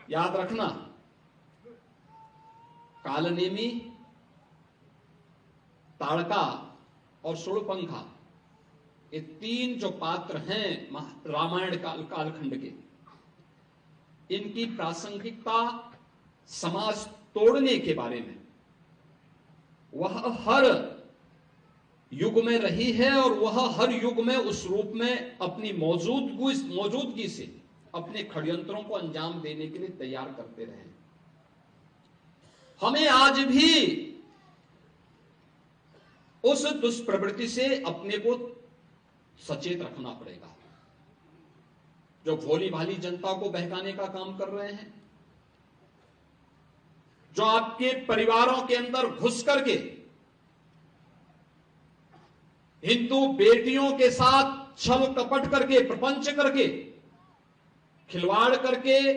याद रखना, कालनेमी, ताड़का और सुरपंखा, ये तीन जो पात्र हैं रामायण कालखंड के, इनकी प्रासंगिकता समाज तोड़ने के बारे में वह हर युग में रही है और वह हर युग में उस रूप में अपनी मौजूदगी से अपने षड्यंत्रों को अंजाम देने के लिए तैयार करते रहे। हमें आज भी उस दुष्प्रवृत्ति से अपने को सचेत रखना पड़ेगा, जो भोली भाली जनता को बहकाने का काम कर रहे हैं, जो आपके परिवारों के अंदर घुस करके हिंदू बेटियों के साथ छल कपट करके, प्रपंच करके, खिलवाड़ करके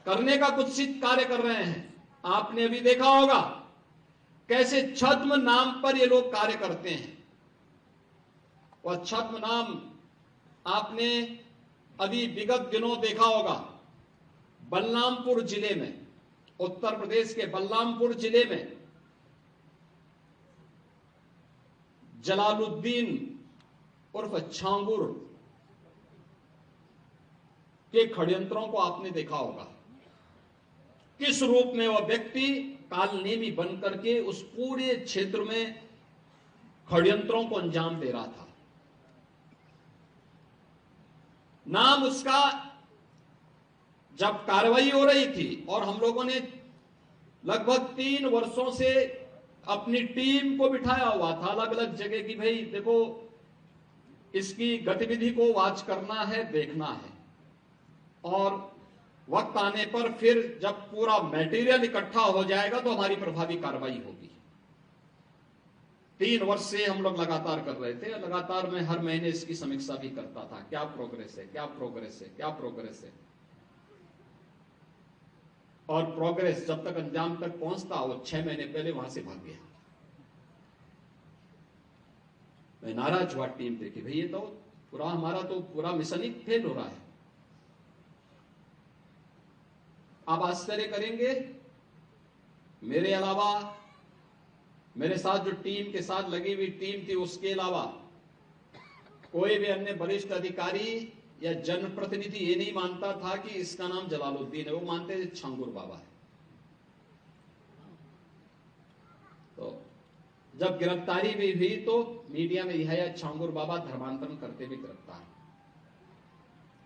करने का कुत्सित कार्य कर रहे हैं। आपने अभी देखा होगा कैसे छद्म नाम पर ये लोग कार्य करते हैं। वह छद्म नाम आपने अभी विगत दिनों देखा होगा, बलरामपुर जिले में, उत्तर प्रदेश के बलरामपुर जिले में जलालुद्दीन उर्फ छांगुर के षड्यंत्रों को आपने देखा होगा। किस रूप में वह व्यक्ति कालनेमी बनकर के उस पूरे क्षेत्र में षड्यंत्रों को अंजाम दे रहा था। नाम उसका जब कार्रवाई हो रही थी और हम लोगों ने लगभग 3 वर्षों से अपनी टीम को बिठाया हुआ था अलग अलग जगह की, भाई देखो इसकी गतिविधि को वॉच करना है, देखना है, और वक्त आने पर फिर जब पूरा मटेरियल इकट्ठा हो जाएगा तो हमारी प्रभावी कार्रवाई होगी। 3 वर्ष से हम लोग लगातार कर रहे थे, लगातार मैं हर महीने इसकी समीक्षा भी करता था, क्या प्रोग्रेस है, क्या प्रोग्रेस है, क्या प्रोग्रेस है। और प्रोग्रेस जब तक अंजाम तक पहुंचता, वो 6 महीने पहले वहां से भाग गया। मैं नाराज हुआ टीम पे कि भाई ये तो हमारा तो पूरा मिशन ही फेल हो रहा है। आप आश्चर्य करेंगे, मेरे अलावा मेरे साथ जो टीम के साथ लगी हुई टीम थी, उसके अलावा कोई भी अन्य वरिष्ठ अधिकारी या जनप्रतिनिधि ये नहीं मानता था कि इसका नाम जलालुद्दीन है, वो मानते थे छांगुर बाबा है। तो जब गिरफ्तारी भी हुई तो मीडिया में यह छांगुर बाबा धर्मांतरण करते भी गिरफ्तार।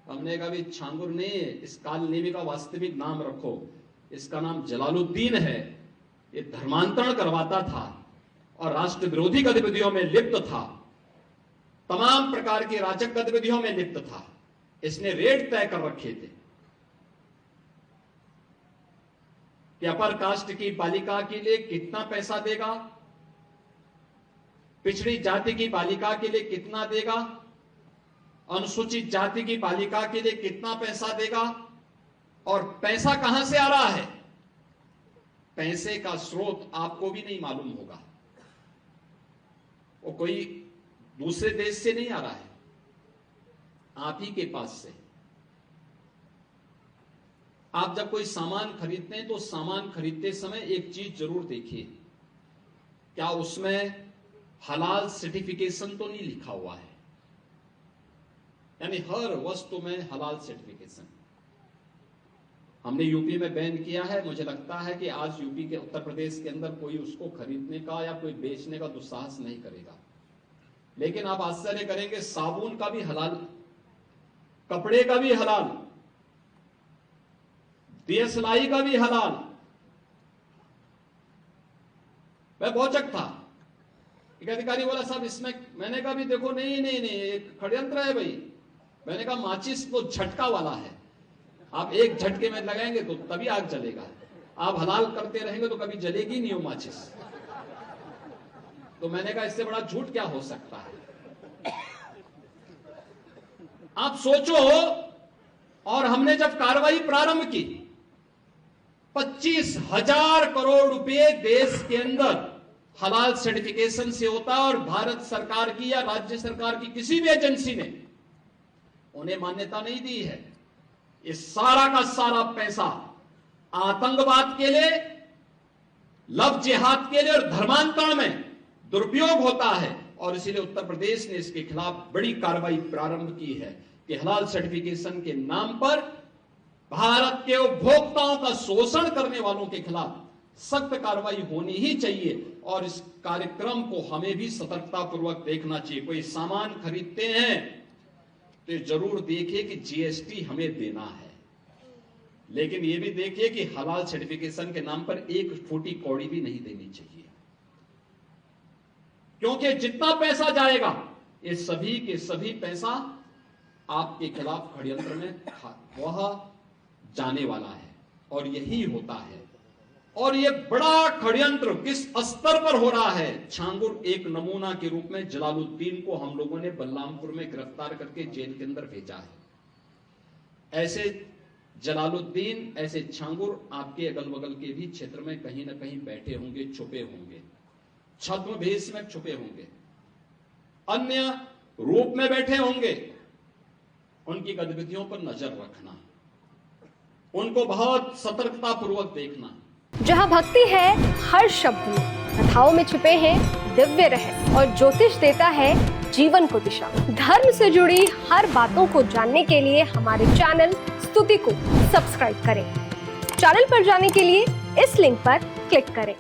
हमने कहा भी छांगुर ने इस कालनेमी का वास्तविक नाम रखो, इसका नाम जलालुद्दीन है, ये धर्मांतरण करवाता था और राष्ट्र विरोधी गतिविधियों में लिप्त था, तमाम प्रकार की राजक गतिविधियों में लिप्त था। इसने रेट तय कर रखे थे कि अपर कास्ट की बालिका के लिए कितना पैसा देगा, पिछड़ी जाति की बालिका के लिए कितना देगा, अनुसूचित जाति की बालिका के लिए कितना पैसा देगा, और पैसा कहां से आ रहा है, पैसे का स्रोत आपको भी नहीं मालूम होगा। वो कोई दूसरे देश से नहीं आ रहा है, आप ही के पास से। आप जब कोई सामान खरीदते हैं तो सामान खरीदते समय एक चीज जरूर देखिए, क्या उसमें हलाल सर्टिफिकेशन तो नहीं लिखा हुआ है। यानी हर वस्तु में हलाल सर्टिफिकेशन। हमने यूपी में बैन किया है, मुझे लगता है कि आज यूपी के उत्तर प्रदेश के अंदर कोई उसको खरीदने का या कोई बेचने का दुस्साहस नहीं करेगा। लेकिन आप आश्चर्य करेंगे, साबुन का भी हलाल, कपड़े का भी हलाल, दियसलाई का भी हलाल। मैं भौचक था, एक अधिकारी बोला साहब इसमें, मैंने कहा भी देखो नहीं नहीं नहीं, एक षड्यंत्र है भाई। मैंने कहा माचिस तो झटका वाला है, आप एक झटके में लगाएंगे तो तभी आग जलेगा, आप हलाल करते रहेंगे तो कभी जलेगी नहीं वो माचिस। तो मैंने कहा इससे बड़ा झूठ क्या हो सकता है। आप सोचो, और हमने जब कार्रवाई प्रारंभ की, 25,000 करोड़ रुपए देश के अंदर हलाल सर्टिफिकेशन से होता है, और भारत सरकार की या राज्य सरकार की किसी भी एजेंसी ने उन्हें मान्यता नहीं दी है। ये सारा का सारा पैसा आतंकवाद के लिए, लव जिहाद के लिए और धर्मांतरण में दुरुपयोग होता है। और इसीलिए उत्तर प्रदेश ने इसके खिलाफ बड़ी कार्रवाई प्रारंभ की है कि हलाल सर्टिफिकेशन के नाम पर भारत के उपभोक्ताओं का शोषण करने वालों के खिलाफ सख्त कार्रवाई होनी ही चाहिए। और इस कार्यक्रम को हमें भी सतर्कतापूर्वक देखना चाहिए। कोई सामान खरीदते हैं तो जरूर देखिए कि जीएसटी हमें देना है, लेकिन यह भी देखिए कि हलाल सर्टिफिकेशन के नाम पर एक फूटी कौड़ी भी नहीं देनी चाहिए, क्योंकि जितना पैसा जाएगा ये सभी के सभी पैसा आपके खिलाफ षड्यंत्र में वह जाने वाला है। और यही होता है। और यह बड़ा षड्यंत्र किस स्तर पर हो रहा है। छांगुर एक नमूना के रूप में जलालुद्दीन को हम लोगों ने बलरामपुर में गिरफ्तार करके जेल के अंदर भेजा है। ऐसे जलालुद्दीन, ऐसे छांगुर आपके अगल बगल के भी क्षेत्र में कहीं ना कहीं बैठे होंगे, छुपे होंगे, छद्मवेश में छुपे होंगे, अन्य रूप में बैठे होंगे। उनकी गतिविधियों पर नजर रखना, उनको बहुत सतर्कता पूर्वक देखना। जहां भक्ति है हर शब्द में, कथाओं में छुपे हैं दिव्य रहस्य और ज्योतिष देता है जीवन को दिशा। धर्म से जुड़ी हर बातों को जानने के लिए हमारे चैनल स्तुति को सब्सक्राइब करें। चैनल पर जाने के लिए इस लिंक पर क्लिक करें।